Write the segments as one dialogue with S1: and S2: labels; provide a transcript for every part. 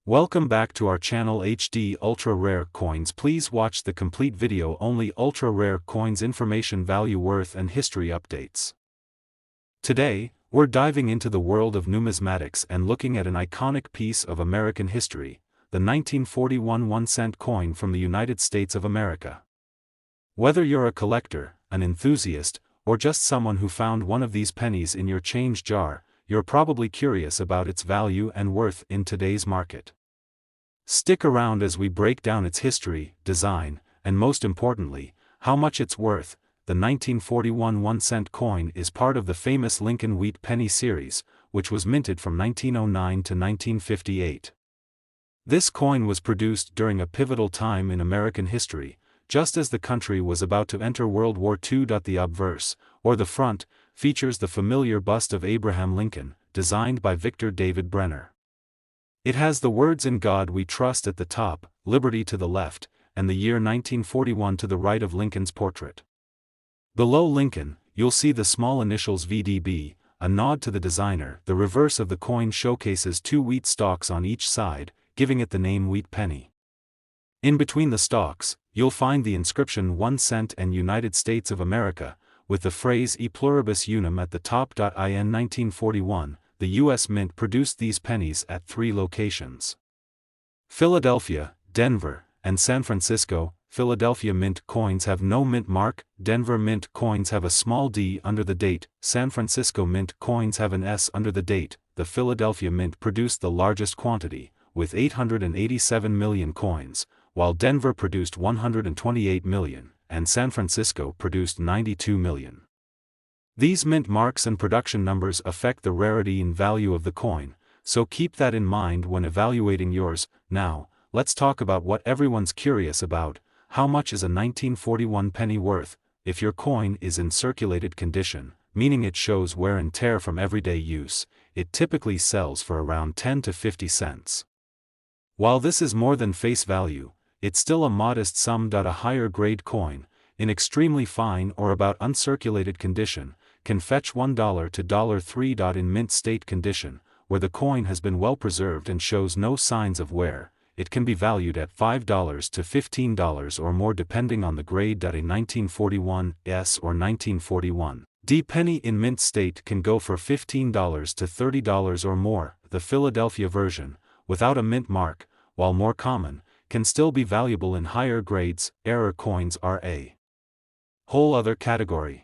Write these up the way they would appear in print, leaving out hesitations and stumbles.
S1: Welcome back to our channel HD Ultra Rare Coins. Please watch the complete video. Only ultra rare coins, information, value, worth and history updates. Today, we're diving into the world of numismatics and looking at an iconic piece of American history, the 1941 1-cent coin from the United States of America. Whether you're a collector, an enthusiast, or just someone who found one of these pennies in your change jar, you're probably curious about its value and worth in today's market. Stick around as we break down its history, design, and most importantly, how much it's worth. The 1941 1-cent coin is part of the famous Lincoln Wheat Penny series, which was minted from 1909 to 1958. This coin was produced during a pivotal time in American history, just as the country was about to enter World War II. The obverse, or the front, features the familiar bust of Abraham Lincoln, designed by Victor David Brenner. It has the words "In God We Trust" at the top, liberty to the left, and the year 1941 to the right of Lincoln's portrait. Below Lincoln, you'll see the small initials VDB, a nod to the designer. The reverse of the coin showcases two wheat stalks on each side, giving it the name Wheat Penny. In between the stalks, you'll find the inscription 1 cent and United States of America, with the phrase E pluribus unum at the top. In 1941, the U.S. Mint produced these pennies at 3 locations: Philadelphia, Denver, and San Francisco. Philadelphia Mint coins have no mint mark, Denver Mint coins have a small d under the date, San Francisco Mint coins have an S under the date. The Philadelphia Mint produced the largest quantity, with 887 million coins, while Denver produced 128 million, and San Francisco produced 92 million. These mint marks and production numbers affect the rarity and value of the coin, so keep that in mind when evaluating yours. Now, let's talk about what everyone's curious about: how much is a 1941 penny worth? If your coin is in circulated condition, meaning it shows wear and tear from everyday use, it typically sells for around 10 to 50 cents. While this is more than face value, it's still a modest sum. A higher grade coin, in extremely fine or about uncirculated condition, can fetch $1 to $3. In mint state condition, where the coin has been well preserved and shows no signs of wear, it can be valued at $5 to $15 or more depending on the grade. A 1941 S or 1941 D penny in mint state can go for $15 to $30 or more. The Philadelphia version, without a mint mark, while more common, can still be valuable in higher grades. Error coins are a whole other category.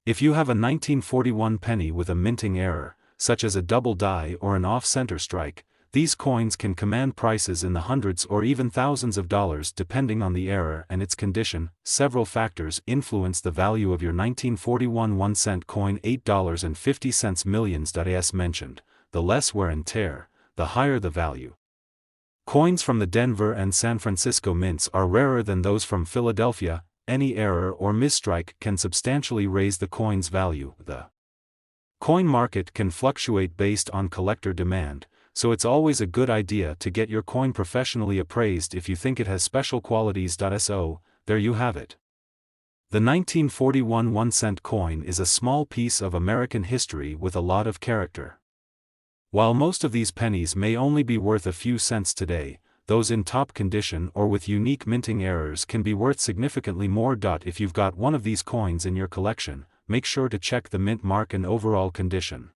S1: If you have a 1941 penny with a minting error, such as a double die or an off-center strike, these coins can command prices in the hundreds or even thousands of dollars depending on the error and its condition. Several factors influence the value of your 1941 1-cent coin. $8.50 millions. As mentioned, the less wear and tear, the higher the value. Coins from the Denver and San Francisco mints are rarer than those from Philadelphia. Any error or misstrike can substantially raise the coin's value. The coin market can fluctuate based on collector demand, so it's always a good idea to get your coin professionally appraised if you think it has special qualities. So, there you have it. The 1941 1-cent coin is a small piece of American history with a lot of character. While most of these pennies may only be worth a few cents today, those in top condition or with unique minting errors can be worth significantly more. If you've got one of these coins in your collection, make sure to check the mint mark and overall condition.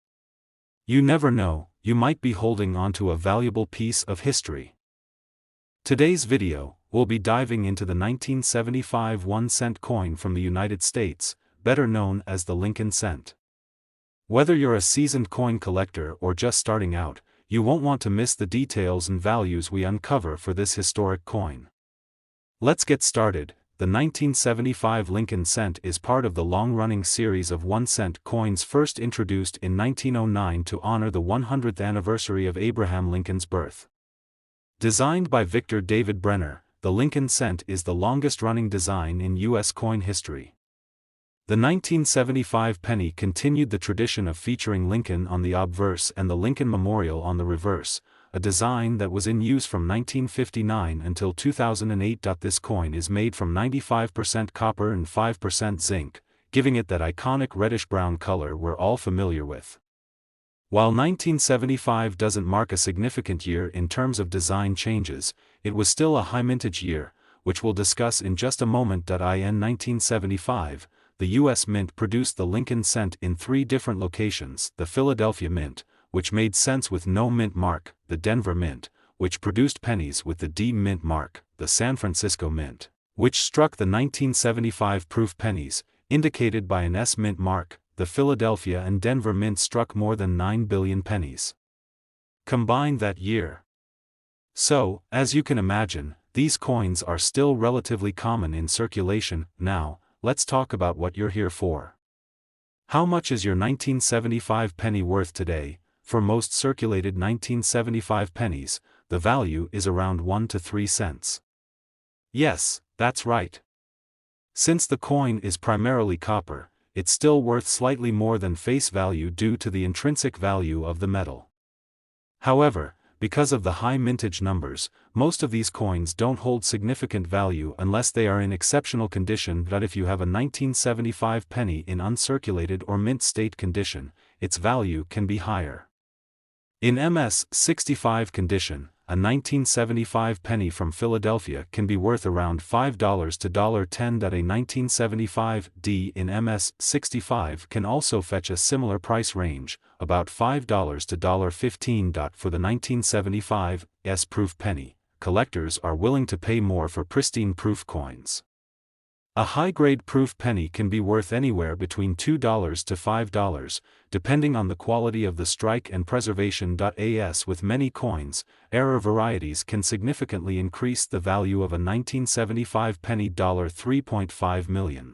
S1: You never know, you might be holding onto a valuable piece of history. Today's video, we'll be diving into the 1975 1-cent coin from the United States, better known as the Lincoln cent. Whether you're a seasoned coin collector or just starting out, you won't want to miss the details and values we uncover for this historic coin. Let's get started. The 1975 Lincoln cent is part of the long-running series of 1-cent coins first introduced in 1909 to honor the 100th anniversary of Abraham Lincoln's birth. Designed by Victor David Brenner, the Lincoln cent is the longest-running design in U.S. coin history. The 1975 penny continued the tradition of featuring Lincoln on the obverse and the Lincoln Memorial on the reverse, a design that was in use from 1959 until 2008. This coin is made from 95% copper and 5% zinc, giving it that iconic reddish-brown color we're all familiar with. While 1975 doesn't mark a significant year in terms of design changes, it was still a high mintage year, which we'll discuss in just a moment. In 1975, the U.S. Mint produced the Lincoln cent in 3 different locations: the Philadelphia Mint, which made cents with no mint mark; the Denver Mint, which produced pennies with the D mint mark; the San Francisco Mint, which struck the 1975 proof pennies, indicated by an S mint mark. The Philadelphia and Denver Mint struck more than 9 billion pennies combined that year. So, as you can imagine, these coins are still relatively common in circulation. Now, let's talk about what you're here for. How much is your 1975 penny worth today? For most circulated 1975 pennies, the value is around 1 to 3 cents. Yes, that's right. Since the coin is primarily copper, it's still worth slightly more than face value due to the intrinsic value of the metal. However, because of the high mintage numbers, most of these coins don't hold significant value unless they are in exceptional condition. But if you have a 1975 penny in uncirculated or mint state condition, its value can be higher. In MS-65 condition, a 1975 penny from Philadelphia can be worth around $5 to $10. A 1975 D in MS-65 can also fetch a similar price range, about $5 to $15. For the 1975 S proof penny, collectors are willing to pay more for pristine proof coins. A high-grade proof penny can be worth anywhere between $2 to $5, depending on the quality of the strike and preservation. As with many coins, error varieties can significantly increase the value of a 1975 penny. $3.5 million.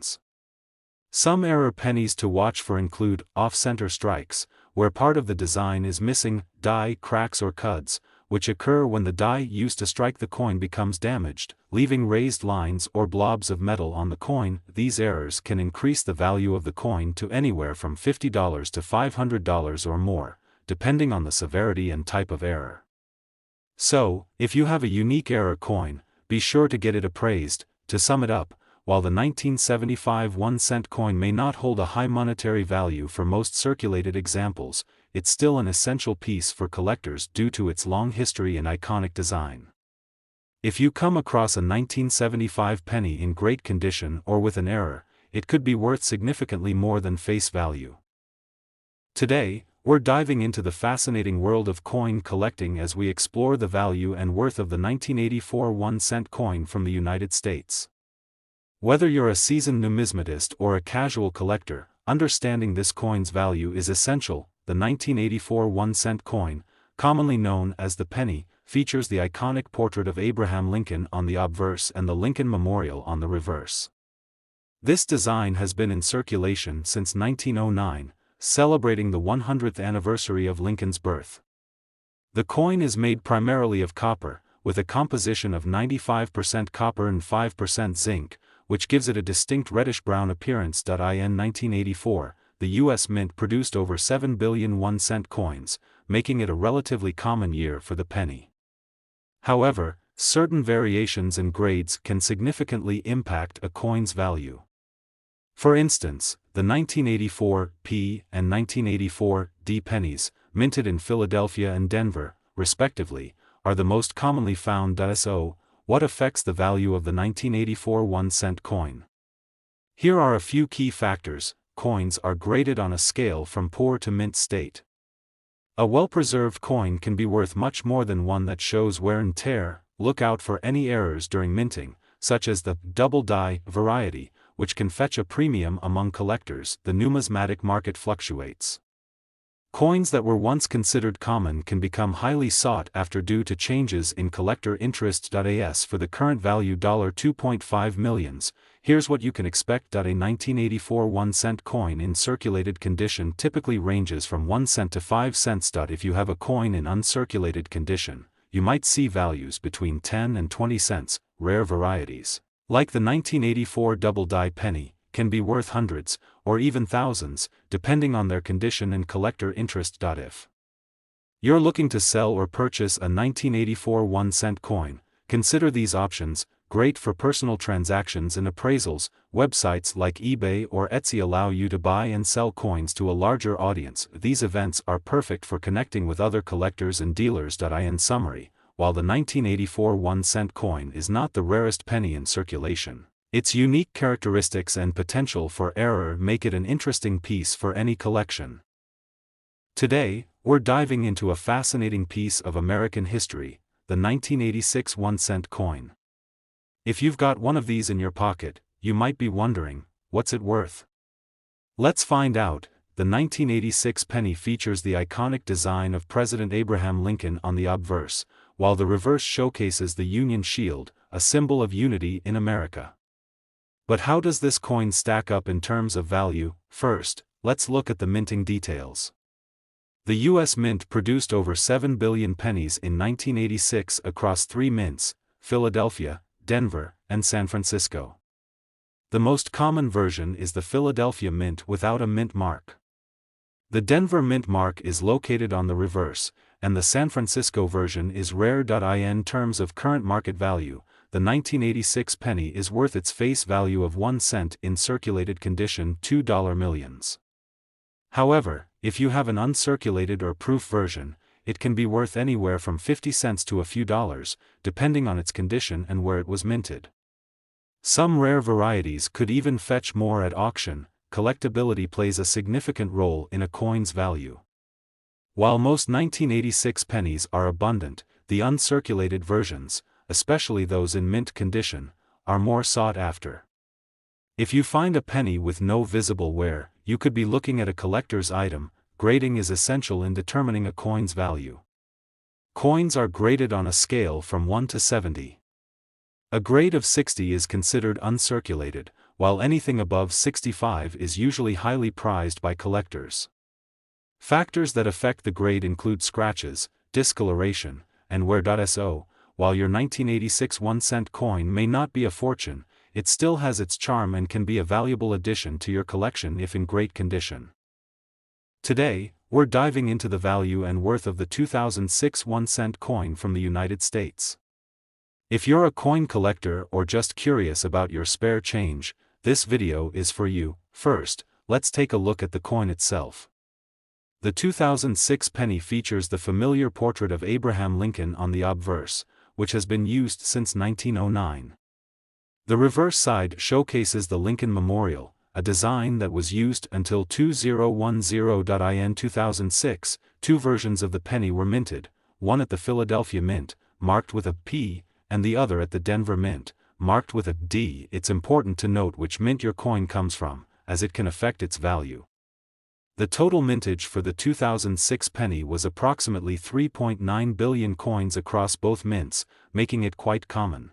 S1: Some error pennies to watch for include off-center strikes, where part of the design is missing, die cracks or cuds, which occur when the die used to strike the coin becomes damaged, leaving raised lines or blobs of metal on the coin. These errors can increase the value of the coin to anywhere from $50 to $500 or more, depending on the severity and type of error. So, if you have a unique error coin, be sure to get it appraised. To sum it up, while the 1975 1-cent coin may not hold a high monetary value for most circulated examples, it's still an essential piece for collectors due to its long history and iconic design. If you come across a 1975 penny in great condition or with an error, it could be worth significantly more than face value. Today, we're diving into the fascinating world of coin collecting as we explore the value and worth of the 1984 1-cent coin from the United States. Whether you're a seasoned numismatist or a casual collector, understanding this coin's value is essential. The 1984 1-cent coin, commonly known as the penny, features the iconic portrait of Abraham Lincoln on the obverse and the Lincoln Memorial on the reverse. This design has been in circulation since 1909, celebrating the 100th anniversary of Lincoln's birth. The coin is made primarily of copper, with a composition of 95% copper and 5% zinc, which gives it a distinct reddish-brown appearance. In 1984, the U.S. Mint produced over 7 billion 1-cent coins, making it a relatively common year for the penny. However, certain variations in grades can significantly impact a coin's value. For instance, the 1984 P and 1984 D pennies, minted in Philadelphia and Denver, respectively, are the most commonly found. So, what affects the value of the 1984 1-cent coin? Here are a few key factors. Coins are graded on a scale from poor to mint state. A well-preserved coin can be worth much more than one that shows wear and tear. Look out for any errors during minting, such as the double die variety, which can fetch a premium among collectors. The numismatic market fluctuates. Coins that were once considered common can become highly sought after due to changes in collector interest. As for the current value $2.5 million, here's what you can expect. A 1984 1-cent coin in circulated condition typically ranges from 1 cent to 5 cents. If you have a coin in uncirculated condition, you might see values between 10 and 20 cents. Rare varieties, like the 1984 double die penny, can be worth hundreds, or even thousands, depending on their condition and collector interest. If you're looking to sell or purchase a 1984 1-cent coin, consider these options. great for personal transactions and appraisals. Websites like eBay or Etsy allow you to buy and sell coins to a larger audience. These events are perfect for connecting with other collectors and dealers. In summary, while the 1984 1-cent coin is not the rarest penny in circulation, its unique characteristics and potential for error make it an interesting piece for any collection. Today, we're diving into a fascinating piece of American history, the 1986 1-cent coin. If you've got one of these in your pocket, you might be wondering, what's it worth? Let's find out. The 1986 penny features the iconic design of President Abraham Lincoln on the obverse, while the reverse showcases the Union Shield, a symbol of unity in America. But how does this coin stack up in terms of value? First, let's look at the minting details. The U.S. Mint produced over 7 billion pennies in 1986 across 3 mints, Philadelphia, Denver, and San Francisco. The most common version is the Philadelphia Mint without a mint mark. The Denver Mint mark is located on the reverse, and the San Francisco version is rare. In terms of current market value, the 1986 penny is worth its face value of 1 cent in circulated condition, $2 millions. However, if you have an uncirculated or proof version, it can be worth anywhere from 50 cents to a few dollars, depending on its condition and where it was minted. Some rare varieties could even fetch more at auction. Collectability plays a significant role in a coin's value. While most 1986 pennies are abundant, the uncirculated versions, especially those in mint condition, are more sought after. If you find a penny with no visible wear, you could be looking at a collector's item. Grading is essential in determining a coin's value. Coins are graded on a scale from 1 to 70. A grade of 60 is considered uncirculated, while anything above 65 is usually highly prized by collectors. Factors that affect the grade include scratches, discoloration, and wear. So, while your 1986 1-cent coin may not be a fortune, it still has its charm and can be a valuable addition to your collection if in great condition. Today, we're diving into the value and worth of the 2006 1-cent coin from the United States. If you're a coin collector or just curious about your spare change, this video is for you. First, let's take a look at the coin itself. The 2006 penny features the familiar portrait of Abraham Lincoln on the obverse, which has been used since 1909. The reverse side showcases the Lincoln Memorial, a design that was used until 2010. In 2006, 2 versions of the penny were minted, one at the Philadelphia Mint, marked with a P, and the other at the Denver Mint, marked with a D. It's important to note which mint your coin comes from, as it can affect its value. The total mintage for the 2006 penny was approximately 3.9 billion coins across both mints, making it quite common.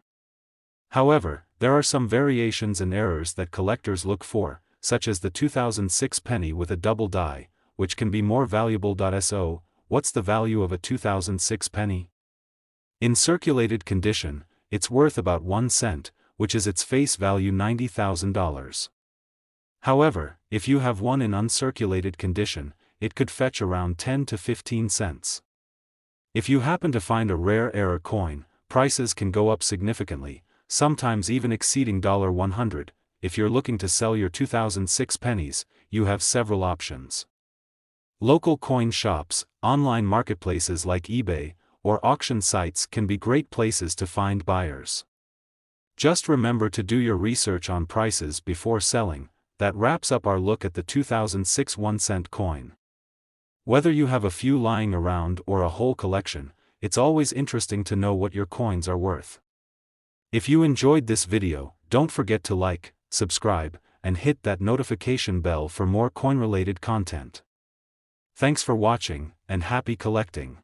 S1: However, there are some variations and errors that collectors look for, such as the 2006 penny with a double die, which can be more valuable. So, what's the value of a 2006 penny? In circulated condition, it's worth about 1 cent, which is its face value $90,000. However, if you have one in uncirculated condition, it could fetch around 10 to 15 cents. If you happen to find a rare error coin, prices can go up significantly, sometimes even exceeding $100. If you're looking to sell your 2006 pennies, you have several options. Local coin shops, online marketplaces like eBay, or auction sites can be great places to find buyers. Just remember to do your research on prices before selling. That wraps up our look at the 2006 1-cent coin. Whether you have a few lying around or a whole collection, it's always interesting to know what your coins are worth. If you enjoyed this video, don't forget to like, subscribe, and hit that notification bell for more coin-related content. Thanks for watching, and happy collecting.